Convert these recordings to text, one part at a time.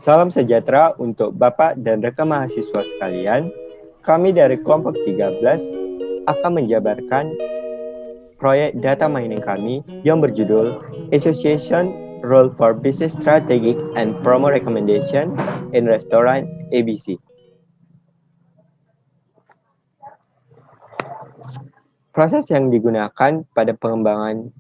Salam sejahtera untuk Bapak dan rekan mahasiswa sekalian. Kami dari kelompok 13 akan menjabarkan proyek data mining kami yang berjudul Association Role for Business Strategic and Promo Recommendation in Restaurant ABC. Proses yang digunakan pada pengembangan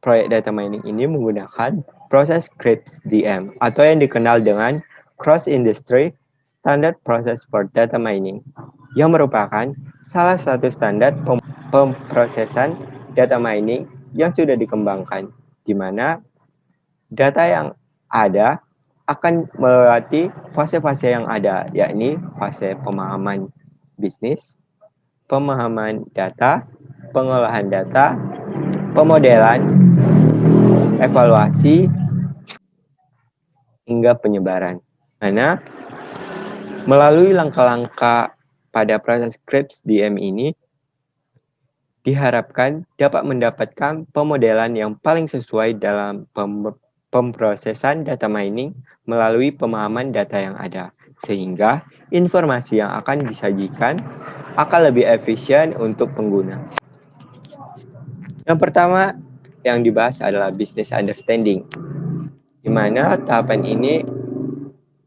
proyek data mining ini menggunakan proses CRISP DM atau yang dikenal dengan Cross Industry Standard Process for Data Mining yang merupakan salah satu standar pemrosesan data mining yang sudah dikembangkan, di mana data yang ada akan melewati fase-fase yang ada, yakni fase pemahaman bisnis, pemahaman data, pengolahan data, pemodelan, evaluasi, hingga penyebaran. Mana melalui langkah-langkah pada proses CRISP DM ini diharapkan dapat mendapatkan pemodelan yang paling sesuai dalam pemrosesan data mining melalui pemahaman data yang ada, sehingga informasi yang akan disajikan akan lebih efisien untuk pengguna. Yang pertama yang dibahas adalah business understanding, di mana tahapan ini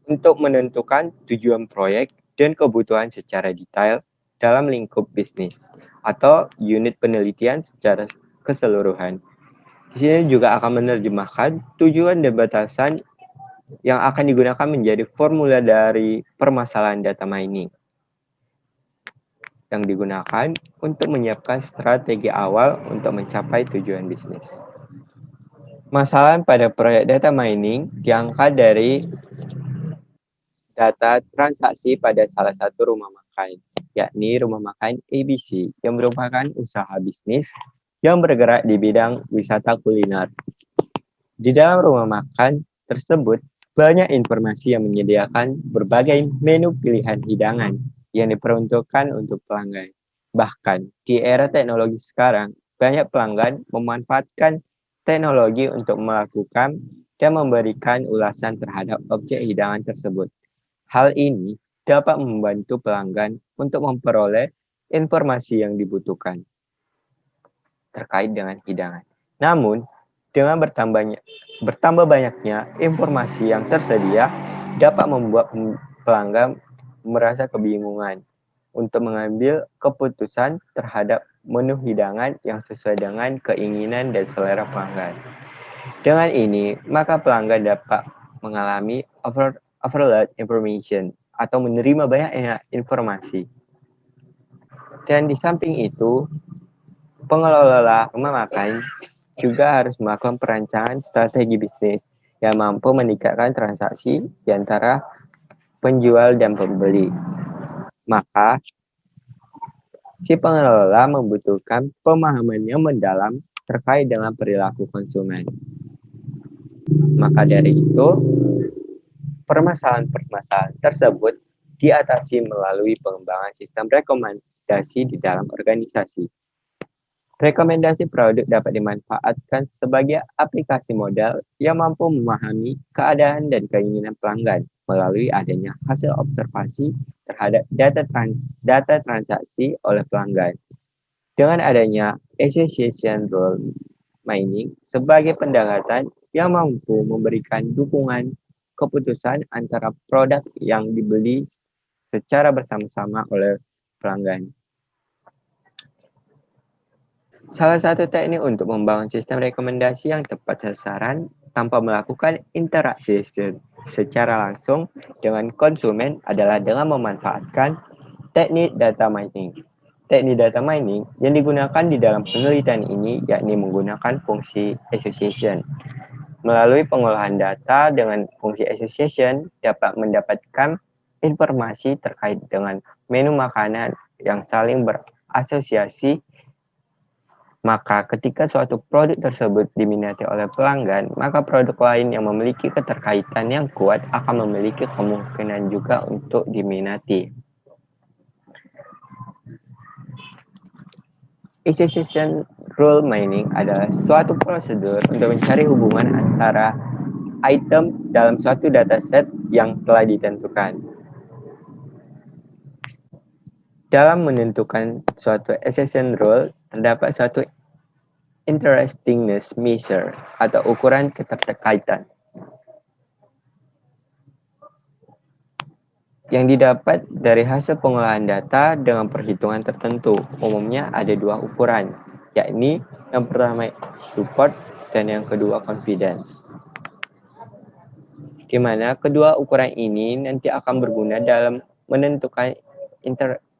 untuk menentukan tujuan proyek dan kebutuhan secara detail dalam lingkup bisnis atau unit penelitian secara keseluruhan. Di sini juga akan menerjemahkan tujuan dan batasan yang akan digunakan menjadi formula dari permasalahan data mining yang digunakan untuk menyiapkan strategi awal untuk mencapai tujuan bisnis. Masalah pada proyek data mining diangkat dari data transaksi pada salah satu rumah makan, yakni rumah makan ABC, yang merupakan usaha bisnis yang bergerak di bidang wisata kuliner. Di dalam rumah makan tersebut, banyak informasi yang menyediakan berbagai menu pilihan hidangan yang diperuntukkan untuk pelanggan. Bahkan, di era teknologi sekarang, banyak pelanggan memanfaatkan teknologi untuk melakukan dan memberikan ulasan terhadap objek hidangan tersebut. Hal ini dapat membantu pelanggan untuk memperoleh informasi yang dibutuhkan terkait dengan hidangan. Namun, dengan bertambah banyaknya informasi yang tersedia dapat membuat pelanggan merasa kebingungan untuk mengambil keputusan terhadap menu hidangan yang sesuai dengan keinginan dan selera pelanggan. Dengan ini, maka pelanggan dapat mengalami overload information atau menerima banyak informasi. Dan di samping itu, pengelola rumah makan juga harus melakukan perancangan strategi bisnis yang mampu meningkatkan transaksi di antara penjual dan pembeli. Maka, si pengelola membutuhkan pemahaman yang mendalam terkait dengan perilaku konsumen. Maka dari itu, permasalahan-permasalahan tersebut diatasi melalui pengembangan sistem rekomendasi di dalam organisasi. Rekomendasi produk dapat dimanfaatkan sebagai aplikasi modal yang mampu memahami keadaan dan keinginan pelanggan melalui adanya hasil observasi terhadap data transaksi oleh pelanggan. Dengan adanya association role mining sebagai pendekatan yang mampu memberikan dukungan keputusan antara produk yang dibeli secara bersama-sama oleh pelanggan. Salah satu teknik untuk membangun sistem rekomendasi yang tepat sasaran tanpa melakukan interaksi secara langsung dengan konsumen adalah dengan memanfaatkan teknik data mining. Teknik data mining yang digunakan di dalam penelitian ini yakni menggunakan fungsi association. Melalui pengolahan data dengan fungsi association dapat mendapatkan informasi terkait dengan menu makanan yang saling berasosiasi. Maka ketika suatu produk tersebut diminati oleh pelanggan, maka produk lain yang memiliki keterkaitan yang kuat akan memiliki kemungkinan juga untuk diminati. Association rule mining adalah suatu prosedur untuk mencari hubungan antara item dalam suatu dataset yang telah ditentukan. Dalam menentukan suatu accession rule, terdapat suatu interestingness measure atau ukuran keterkaitan yang didapat dari hasil pengolahan data dengan perhitungan tertentu. Umumnya ada dua ukuran, yakni yang pertama support dan yang kedua confidence. Di mana kedua ukuran ini nanti akan berguna dalam menentukan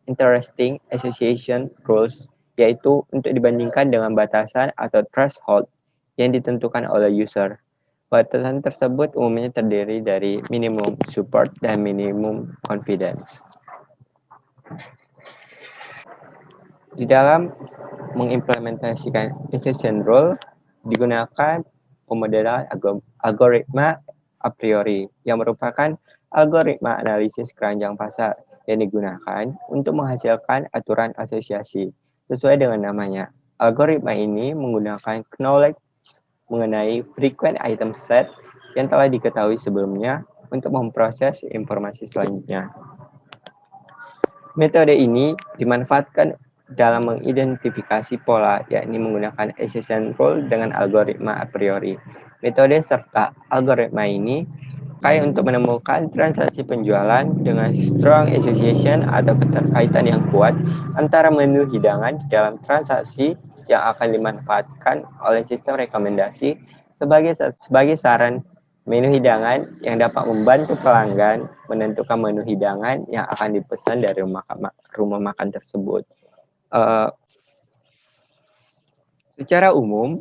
interesting association rules, yaitu untuk dibandingkan dengan batasan atau threshold yang ditentukan oleh user. Batasan tersebut umumnya terdiri dari minimum support dan minimum confidence. Di dalam mengimplementasikan accession rule digunakan pemodelan algoritma a priori yang merupakan algoritma analisis keranjang pasar yang digunakan untuk menghasilkan aturan asosiasi. Sesuai dengan namanya, algoritma ini menggunakan knowledge mengenai frequent item set yang telah diketahui sebelumnya untuk memproses informasi selanjutnya. Metode ini dimanfaatkan dalam mengidentifikasi pola, yakni menggunakan accession rule dengan algoritma a priori. Metode serta algoritma ini pakai untuk menemukan transaksi penjualan dengan strong association atau keterkaitan yang kuat antara menu hidangan di dalam transaksi yang akan dimanfaatkan oleh sistem rekomendasi sebagai saran menu hidangan yang dapat membantu pelanggan menentukan menu hidangan yang akan dipesan dari rumah makan tersebut. Secara umum,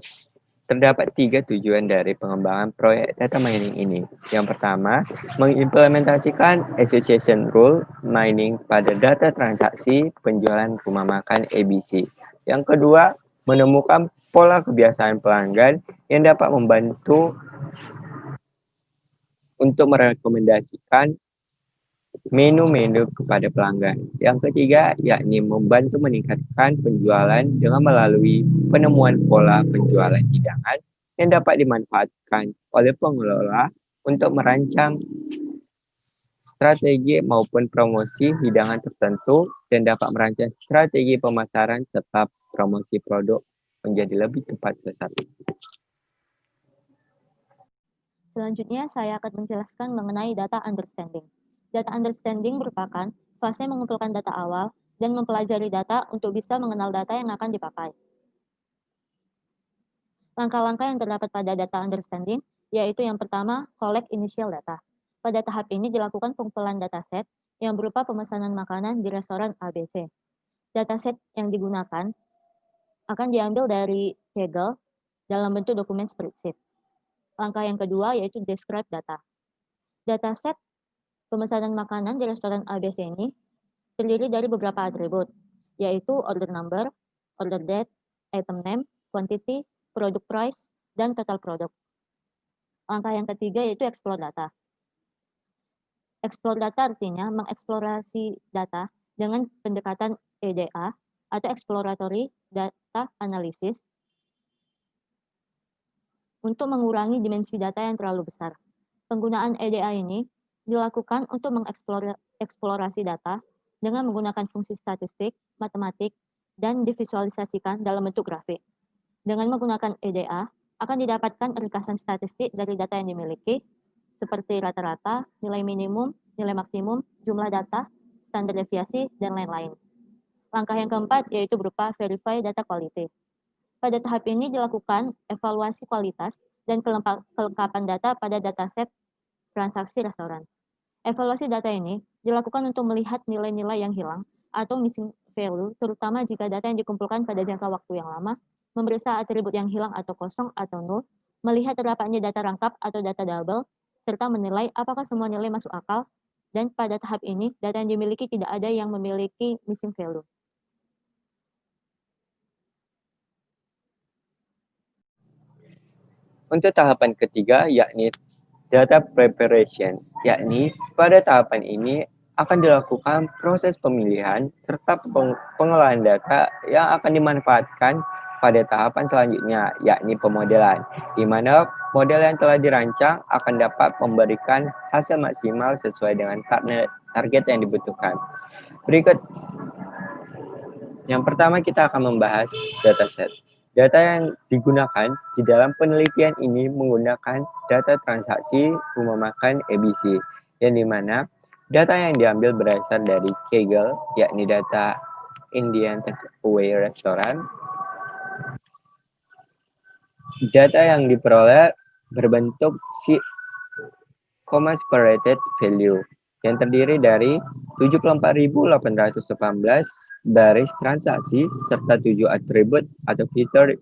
terdapat 3 tujuan dari pengembangan proyek data mining ini. Yang pertama, mengimplementasikan association rule mining pada data transaksi penjualan rumah makan ABC. Yang kedua, menemukan pola kebiasaan pelanggan yang dapat membantu untuk merekomendasikan menu-menu kepada pelanggan. Yang ketiga, yakni membantu meningkatkan penjualan dengan melalui penemuan pola penjualan hidangan yang dapat dimanfaatkan oleh pengelola untuk merancang strategi maupun promosi hidangan tertentu dan dapat merancang strategi pemasaran serta promosi produk menjadi lebih tepat sasaran. Selanjutnya, saya akan menjelaskan mengenai data understanding. Data understanding merupakan fase mengumpulkan data awal dan mempelajari data untuk bisa mengenal data yang akan dipakai. Langkah-langkah yang terdapat pada data understanding yaitu yang pertama, collect initial data. Pada tahap ini dilakukan pengumpulan dataset yang berupa pemesanan makanan di restoran ABC. Dataset yang digunakan akan diambil dari Kaggle dalam bentuk dokumen spreadsheet. Langkah yang kedua yaitu describe data. Dataset pemesanan makanan di restoran ABC ini terdiri dari beberapa atribut, yaitu order number, order date, item name, quantity, product price, dan total product. Langkah yang ketiga yaitu explore data. Explore data artinya mengeksplorasi data dengan pendekatan EDA atau exploratory data analysis untuk mengurangi dimensi data yang terlalu besar. Penggunaan EDA ini dilakukan untuk mengeksplorasi data dengan menggunakan fungsi statistik, matematik, dan divisualisasikan dalam bentuk grafik. Dengan menggunakan EDA, akan didapatkan ringkasan statistik dari data yang dimiliki, seperti rata-rata, nilai minimum, nilai maksimum, jumlah data, standar deviasi, dan lain-lain. Langkah yang keempat yaitu berupa verify data quality. Pada tahap ini dilakukan evaluasi kualitas dan kelengkapan data pada dataset transaksi restoran. Evaluasi data ini dilakukan untuk melihat nilai-nilai yang hilang atau missing value, terutama jika data yang dikumpulkan pada jangka waktu yang lama, memeriksa atribut yang hilang atau kosong atau null, melihat terdapatnya data rangkap atau data double, serta menilai apakah semua nilai masuk akal, dan pada tahap ini data yang dimiliki tidak ada yang memiliki missing value. Untuk tahapan ketiga, yakni data preparation, yakni pada tahapan ini akan dilakukan proses pemilihan serta pengolahan data yang akan dimanfaatkan pada tahapan selanjutnya, yakni pemodelan, di mana model yang telah dirancang akan dapat memberikan hasil maksimal sesuai dengan target yang dibutuhkan. Berikut, yang pertama kita akan membahas dataset. Data yang digunakan di dalam penelitian ini menggunakan data transaksi rumah makan ABC, yang dimana data yang diambil berasal dari Kaggle, yakni data Indian Takeaway Restaurant. Data yang diperoleh berbentuk separated value yang terdiri dari 74.818 baris transaksi serta 7 atribut atau fitur,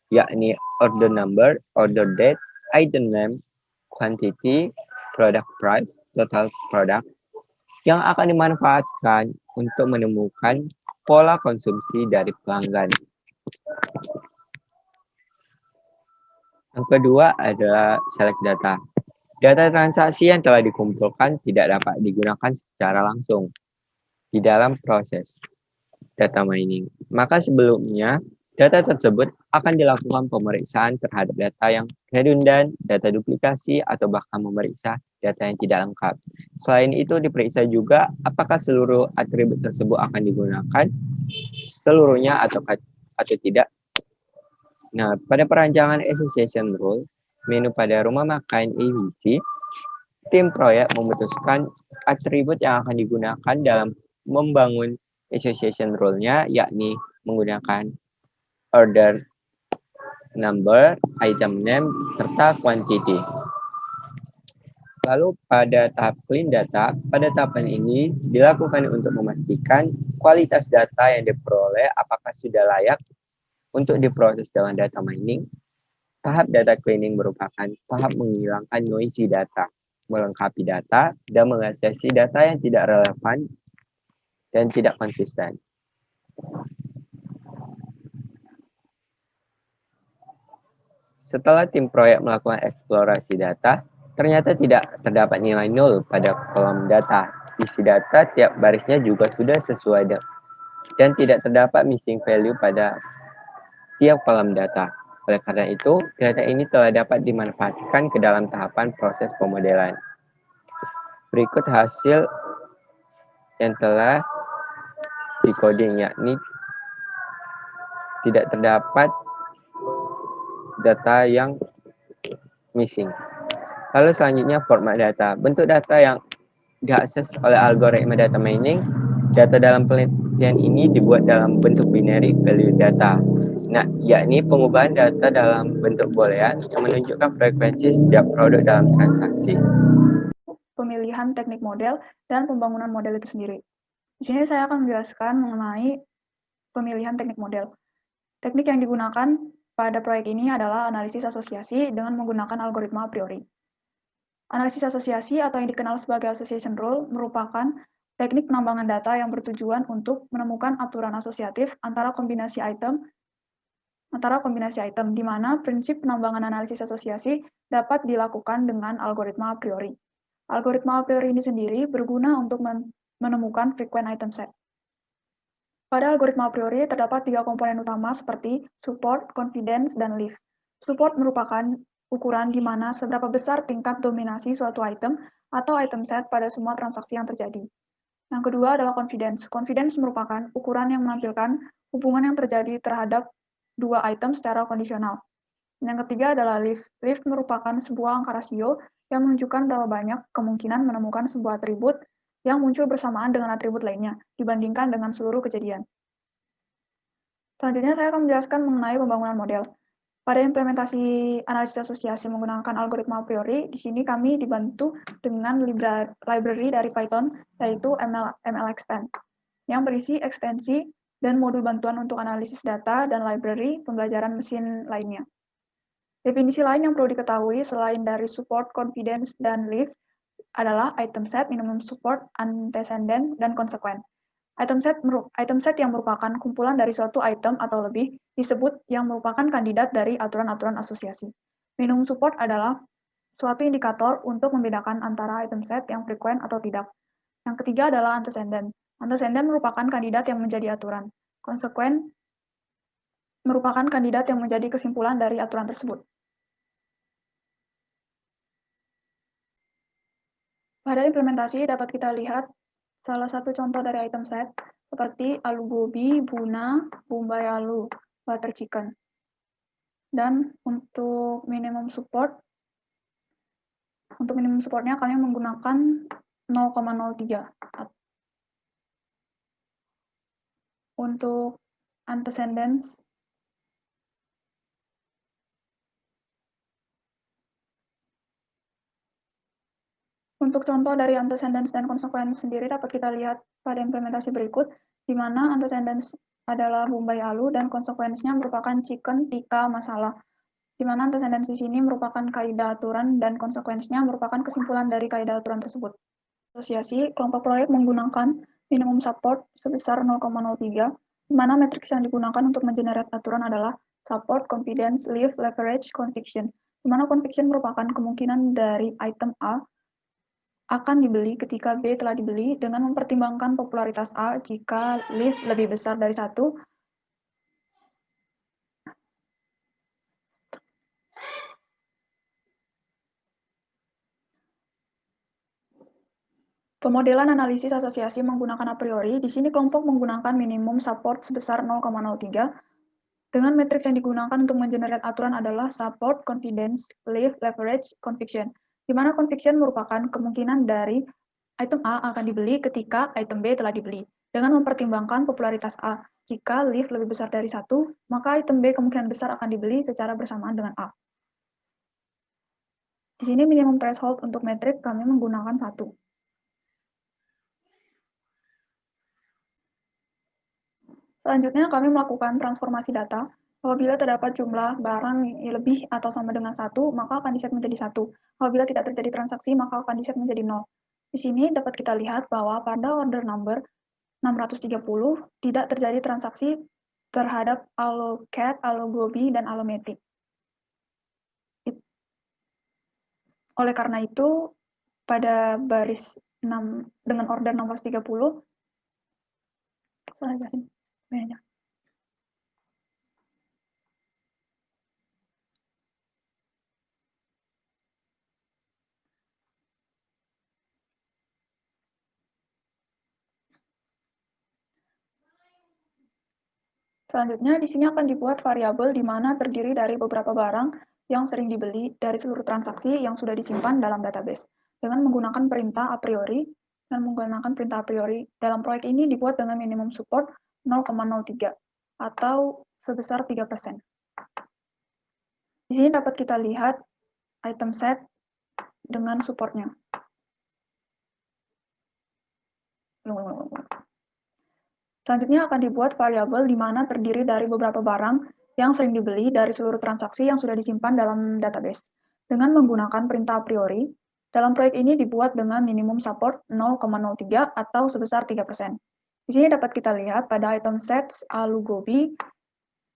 yakni order number, order date, item name, quantity, product price, total product, yang akan dimanfaatkan untuk menemukan pola konsumsi dari pelanggan. Yang kedua adalah select data. Data transaksi yang telah dikumpulkan tidak dapat digunakan secara langsung di dalam proses data mining. Maka sebelumnya, data tersebut akan dilakukan pemeriksaan terhadap data yang redundan, data duplikasi, atau bahkan memeriksa data yang tidak lengkap. Selain itu, diperiksa juga apakah seluruh atribut tersebut akan digunakan seluruhnya atau tidak. Nah, pada perancangan association rule, menu pada rumah makan ABC, tim proyek memutuskan atribut yang akan digunakan dalam membangun association rule-nya, yakni menggunakan order number, item name, serta quantity. Lalu pada tahap clean data, pada tahapan ini dilakukan untuk memastikan kualitas data yang diperoleh apakah sudah layak untuk diproses dalam data mining. Tahap data cleaning merupakan tahap menghilangkan noisy data, melengkapi data, dan mengatasi data yang tidak relevan dan tidak konsisten. Setelah tim proyek melakukan eksplorasi data, ternyata tidak terdapat nilai nol pada kolom data. Isi data tiap barisnya juga sudah sesuai dan tidak terdapat missing value pada tiap kolom data. Oleh karena itu, data ini telah dapat dimanfaatkan ke dalam tahapan proses pemodelan. Berikut hasil yang telah decoding, yakni tidak terdapat data yang missing. Lalu selanjutnya format data. Bentuk data yang diakses oleh algoritma data mining. Data dalam penelitian ini dibuat dalam bentuk binary value data. Nah, yakni pengubahan data dalam bentuk boolean yang menunjukkan frekuensi setiap produk dalam transaksi. Pemilihan teknik model dan pembangunan model itu sendiri. Di sini saya akan menjelaskan mengenai pemilihan teknik model. Teknik yang digunakan pada proyek ini adalah analisis asosiasi dengan menggunakan algoritma a priori. Analisis asosiasi atau yang dikenal sebagai association rule merupakan teknik penambangan data yang bertujuan untuk menemukan aturan asosiatif antara kombinasi item, di mana prinsip penambangan analisis asosiasi dapat dilakukan dengan algoritma a priori. Algoritma a priori ini sendiri berguna untuk menemukan frequent item set. Pada algoritma a priori terdapat 3 komponen utama seperti support, confidence, dan leaf. Support merupakan ukuran di mana seberapa besar tingkat dominasi suatu item atau item set pada semua transaksi yang terjadi. Yang kedua adalah confidence. Confidence merupakan ukuran yang menampilkan hubungan yang terjadi terhadap dua item secara kondisional. Yang ketiga adalah leaf. Leaf merupakan sebuah angka rasio yang menunjukkan berapa banyak kemungkinan menemukan sebuah atribut yang muncul bersamaan dengan atribut lainnya dibandingkan dengan seluruh kejadian. Selanjutnya saya akan menjelaskan mengenai pembangunan model. Pada implementasi analisis asosiasi menggunakan algoritma a priori, di sini kami dibantu dengan library dari Python, yaitu MLExtend, yang berisi ekstensi dan modul bantuan untuk analisis data dan library pembelajaran mesin lainnya. Definisi lain yang perlu diketahui selain dari support, confidence, dan leaf adalah item set, minimum support, antecedent, dan consequent. Item set yang merupakan kumpulan dari suatu item atau lebih disebut yang merupakan kandidat dari aturan-aturan asosiasi. Minimum support adalah suatu indikator untuk membedakan antara item set yang frequent atau tidak. Yang ketiga adalah antecedent. Antecedent merupakan kandidat yang menjadi aturan. Consequent merupakan kandidat yang menjadi kesimpulan dari aturan tersebut. Pada implementasi dapat kita lihat salah satu contoh dari item set seperti alu gobi, buna, bombay alu, butter chicken. Dan untuk minimum supportnya kami menggunakan 0,03. Untuk antecedents Untuk contoh dari antecedents dan consequence sendiri dapat kita lihat pada implementasi berikut, di mana antecedents adalah bombay alu dan konsekuensinya merupakan chicken tikka masala. Di mana antecedents di sini merupakan kaidah aturan dan konsekuensinya merupakan kesimpulan dari kaidah aturan tersebut. Asosiasi kelompok proyek menggunakan minimum support sebesar 0,03, di mana matriks yang digunakan untuk mengenerate aturan adalah support, confidence, leave, leverage, conviction. Di mana conviction merupakan kemungkinan dari item A akan dibeli ketika B telah dibeli dengan mempertimbangkan popularitas A jika leave lebih besar dari 1. Pemodelan analisis asosiasi menggunakan a priori, di sini kelompok menggunakan minimum support sebesar 0,03. Dengan matriks yang digunakan untuk mengenerate aturan adalah support, confidence, leave, leverage, conviction. Di mana conviction merupakan kemungkinan dari item A akan dibeli ketika item B telah dibeli. Dengan mempertimbangkan popularitas A, jika leave lebih besar dari 1, maka item B kemungkinan besar akan dibeli secara bersamaan dengan A. Di sini minimum threshold untuk metrik kami menggunakan 1. Selanjutnya kami melakukan transformasi data. Apabila terdapat jumlah barang yang lebih atau sama dengan 1, maka akan diset menjadi 1. Apabila tidak terjadi transaksi, maka akan diset menjadi 0. Di sini dapat kita lihat bahwa pada order number 630 tidak terjadi transaksi terhadap AloCat, AloGobi, dan Alomatic. Oleh karena itu, pada baris 6 dengan order 630, saya jelasin banyak. Selanjutnya, di sini akan dibuat variabel di mana terdiri dari beberapa barang yang sering dibeli dari seluruh transaksi yang sudah disimpan dalam database. Dengan menggunakan perintah a priori, dalam proyek ini dibuat dengan minimum support 0,03 atau sebesar 3%. Di sini dapat kita lihat item set dengan supportnya. Selanjutnya akan dibuat variabel di mana terdiri dari beberapa barang yang sering dibeli dari seluruh transaksi yang sudah disimpan dalam database. Dengan menggunakan perintah a priori, dalam proyek ini dibuat dengan minimum support 0,03 atau sebesar 3%. Di sini dapat kita lihat pada item sets AluGobi,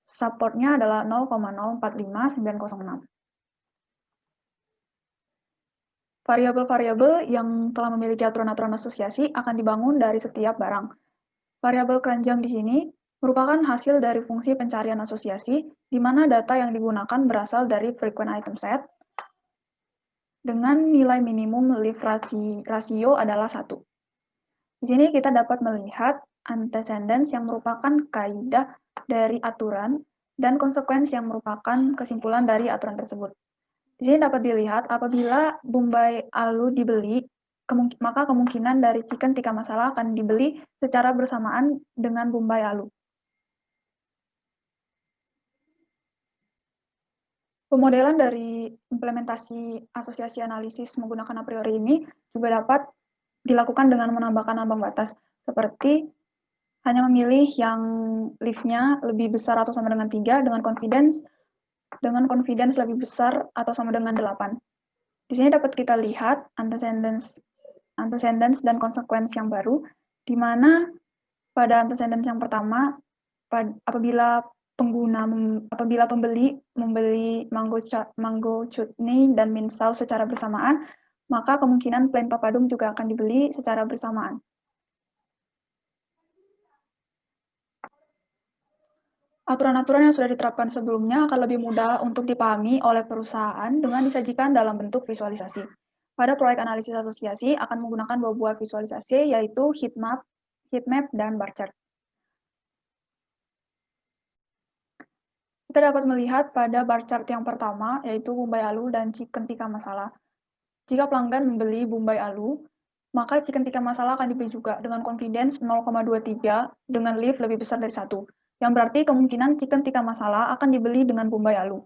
supportnya adalah 0,045906. Variabel-variabel yang telah memiliki aturan-aturan asosiasi akan dibangun dari setiap barang. Variabel keranjang di sini merupakan hasil dari fungsi pencarian asosiasi, di mana data yang digunakan berasal dari frequent item set, dengan nilai minimum leave ratio adalah 1. Di sini kita dapat melihat antecedents yang merupakan kaidah dari aturan, dan konsekuensi yang merupakan kesimpulan dari aturan tersebut. Di sini dapat dilihat apabila bombay alu dibeli, maka kemungkinan dari chicken tikka masala akan dibeli secara bersamaan dengan bombay alu. Pemodelan dari implementasi asosiasi analisis menggunakan a priori ini juga dapat dilakukan dengan menambahkan ambang batas, seperti hanya memilih yang leave-nya lebih besar atau sama dengan 3 dengan confidence lebih besar atau sama dengan 8. Di sini dapat kita lihat antecedents dan konsekuensi yang baru, di mana pada antecedents yang pertama, apabila pembeli membeli mango chutney dan mint sauce secara bersamaan, maka kemungkinan plain papadum juga akan dibeli secara bersamaan. Aturan-aturan yang sudah diterapkan sebelumnya akan lebih mudah untuk dipahami oleh perusahaan dengan disajikan dalam bentuk visualisasi. Pada proyek analisis asosiasi akan menggunakan dua buah visualisasi, yaitu heat map, dan bar chart. Kita dapat melihat pada bar chart yang pertama, yaitu Bombay Alu dan Chicken Tikka Masala. Jika pelanggan membeli Bombay Alu, maka Chicken Tikka Masala akan dibeli juga dengan confidence 0,23 dengan lift lebih besar dari 1. Yang berarti kemungkinan Chicken Tikka Masala akan dibeli dengan Bombay Alu.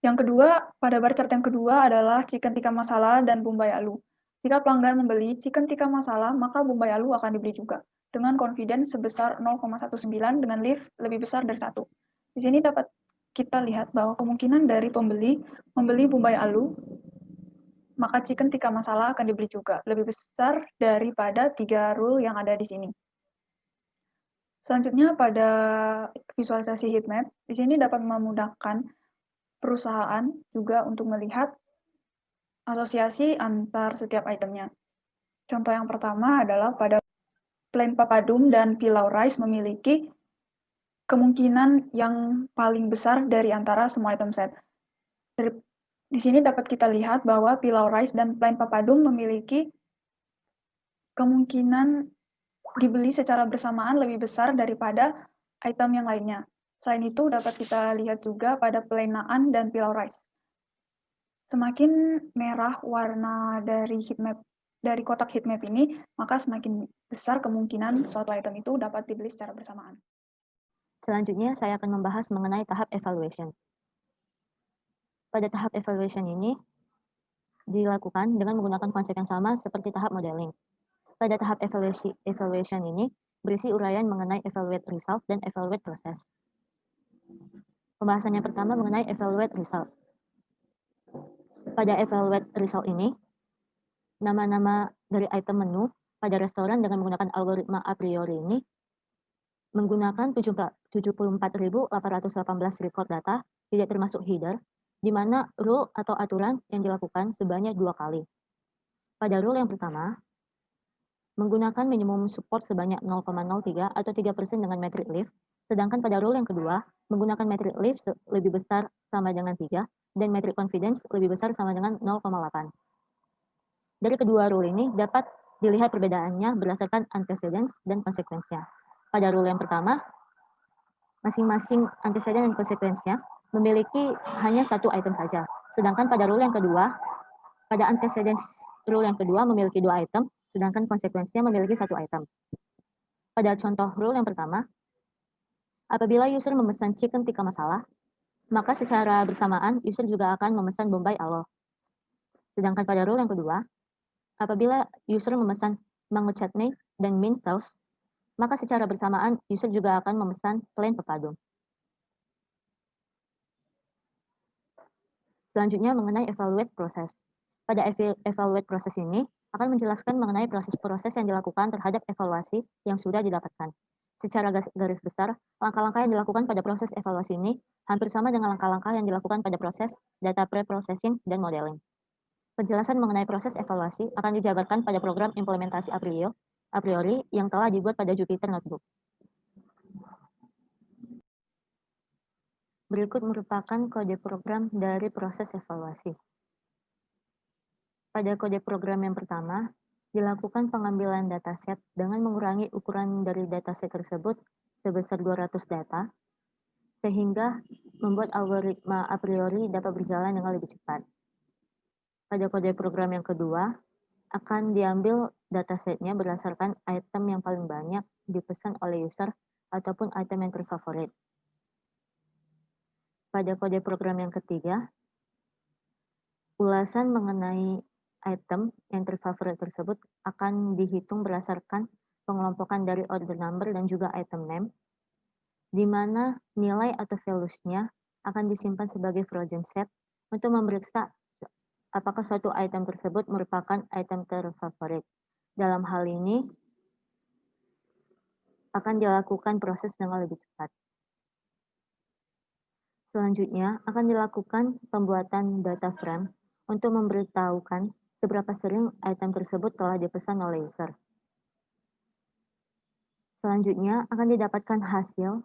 Yang kedua, pada bar chart yang kedua adalah Chicken Tikka Masala dan Bombay Alu. Jika pelanggan membeli Chicken Tikka Masala, maka Bombay Alu akan dibeli juga dengan confidence sebesar 0,19 dengan lift lebih besar dari 1. Di sini dapat kita lihat bahwa kemungkinan dari pembeli membeli Bombay Alu, maka Chicken Tikka Masala akan dibeli juga, lebih besar daripada 3 rule yang ada di sini. Selanjutnya pada visualisasi heat map, di sini dapat memudahkan perusahaan juga untuk melihat asosiasi antar setiap itemnya. Contoh yang pertama adalah pada plain papadum dan pilau rice memiliki kemungkinan yang paling besar dari antara semua item set. Di sini dapat kita lihat bahwa pilau rice dan plain papadum memiliki kemungkinan dibeli secara bersamaan lebih besar daripada item yang lainnya. Selain itu dapat kita lihat juga pada plain naan dan pilau rice. Semakin merah warna dari kotak heatmap ini, maka semakin besar kemungkinan suatu item itu dapat dibeli secara bersamaan. Selanjutnya, saya akan membahas mengenai tahap evaluation. Pada tahap evaluation ini, dilakukan dengan menggunakan konsep yang sama seperti tahap modeling. Pada tahap evaluation ini, berisi uraian mengenai evaluate result dan evaluate proses. Pembahasan yang pertama mengenai evaluate result. Pada evaluate result ini, nama-nama dari item menu pada restoran dengan menggunakan algoritma a priori ini menggunakan 74.818 record data, tidak termasuk header, di mana rule atau aturan yang dilakukan sebanyak 2 kali. Pada rule yang pertama, menggunakan minimum support sebanyak 0,03 atau 3% dengan metric lift, sedangkan pada rule yang kedua, menggunakan metric lift lebih besar sama dengan 3 dan metric confidence lebih besar sama dengan 0,8. Dari kedua rule ini dapat dilihat perbedaannya berdasarkan antecedents dan konsekuensinya. Pada rule yang pertama, masing-masing antecedent dan konsekuensinya memiliki hanya satu item saja. Sedangkan pada rule yang kedua, pada antecedents rule yang kedua memiliki 2 item, sedangkan konsekuensinya memiliki 1 item. Pada contoh rule yang pertama, apabila user memesan chicken tikka masala, maka secara bersamaan user juga akan memesan Bombay Alu. Sedangkan pada rule yang kedua, apabila user memesan mango chutney dan mint sauce, maka secara bersamaan user juga akan memesan plain papadum. Selanjutnya mengenai evaluate proses. Pada evaluate proses ini akan menjelaskan mengenai proses-proses yang dilakukan terhadap evaluasi yang sudah didapatkan. Secara garis besar, langkah-langkah yang dilakukan pada proses evaluasi ini hampir sama dengan langkah-langkah yang dilakukan pada proses data pre-processing dan modeling. Penjelasan mengenai proses evaluasi akan dijabarkan pada program implementasi a priori yang telah dibuat pada Jupyter Notebook. Berikut merupakan kode program dari proses evaluasi. Pada kode program yang pertama, dilakukan pengambilan dataset dengan mengurangi ukuran dari dataset tersebut sebesar 200 data, sehingga membuat algoritma a priori dapat berjalan dengan lebih cepat. Pada kode program yang kedua, akan diambil datasetnya berdasarkan item yang paling banyak dipesan oleh user ataupun item yang terfavorit. Pada kode program yang ketiga, ulasan mengenai item yang terfavorit tersebut akan dihitung berdasarkan pengelompokan dari order number dan juga item name, di mana nilai atau values-nya akan disimpan sebagai frozen set untuk memeriksa apakah suatu item tersebut merupakan item terfavorit. Dalam hal ini, akan dilakukan proses dengan lebih cepat. Selanjutnya, akan dilakukan pembuatan data frame untuk memberitahukan seberapa sering item tersebut telah dipesan oleh user. Selanjutnya akan didapatkan hasil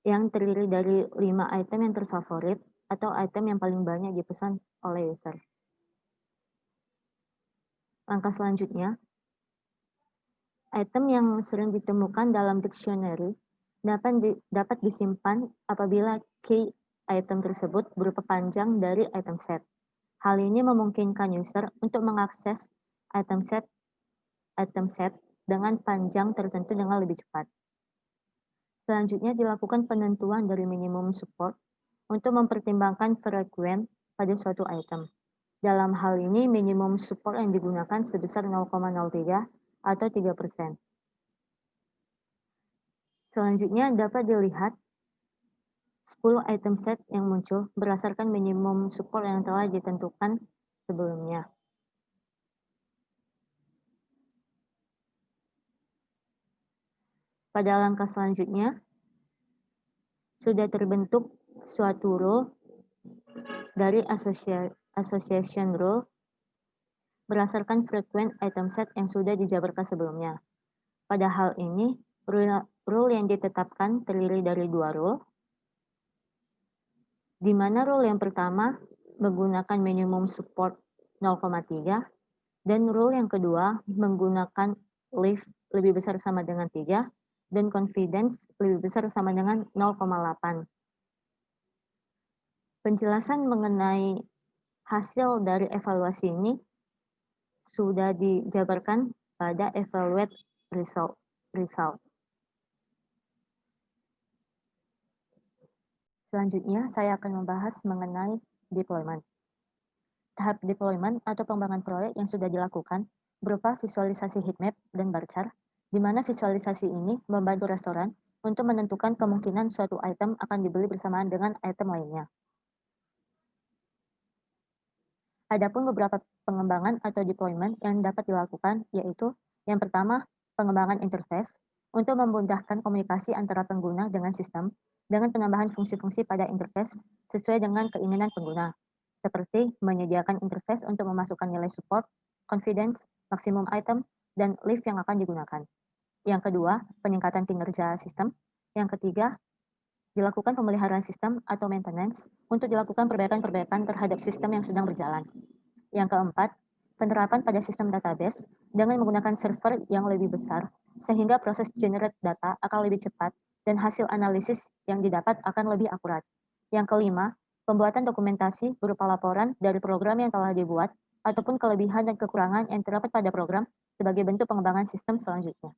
yang terdiri dari 5 item yang terfavorit atau item yang paling banyak dipesan oleh user. Langkah selanjutnya, item yang sering ditemukan dalam dictionary dapat disimpan apabila key item tersebut berupa panjang dari item set. Hal ini memungkinkan user untuk mengakses item set dengan panjang tertentu dengan lebih cepat. Selanjutnya dilakukan penentuan dari minimum support untuk mempertimbangkan frekuen pada suatu item. Dalam hal ini, minimum support yang digunakan sebesar 0,03 atau 3%. Selanjutnya dapat dilihat 10 item set yang muncul berdasarkan minimum support yang telah ditentukan sebelumnya. Pada langkah selanjutnya, sudah terbentuk suatu rule dari association rule berdasarkan frekuen item set yang sudah dijabarkan sebelumnya. Pada hal ini, rule yang ditetapkan terdiri dari 2 rule, di mana rule yang pertama menggunakan minimum support 0,3 dan rule yang kedua menggunakan lift lebih besar sama dengan 3 dan confidence lebih besar sama dengan 0,8. Penjelasan mengenai hasil dari evaluasi ini sudah dijabarkan pada evaluate result. Selanjutnya, saya akan membahas mengenai deployment. Tahap deployment atau pengembangan proyek yang sudah dilakukan berupa visualisasi heatmap dan bar chart, di mana visualisasi ini membantu restoran untuk menentukan kemungkinan suatu item akan dibeli bersamaan dengan item lainnya. Adapun beberapa pengembangan atau deployment yang dapat dilakukan yaitu yang pertama, pengembangan interface untuk memudahkan komunikasi antara pengguna dengan sistem dengan penambahan fungsi-fungsi pada interface sesuai dengan keinginan pengguna, seperti menyediakan interface untuk memasukkan nilai support, confidence, maksimum item, dan lift yang akan digunakan. Yang kedua, peningkatan kinerja sistem. Yang ketiga, dilakukan pemeliharaan sistem atau maintenance untuk dilakukan perbaikan-perbaikan terhadap sistem yang sedang berjalan. Yang keempat, penerapan pada sistem database dengan menggunakan server yang lebih besar sehingga proses generate data akan lebih cepat dan hasil analisis yang didapat akan lebih akurat. Yang kelima, pembuatan dokumentasi berupa laporan dari program yang telah dibuat ataupun kelebihan dan kekurangan yang terdapat pada program sebagai bentuk pengembangan sistem selanjutnya.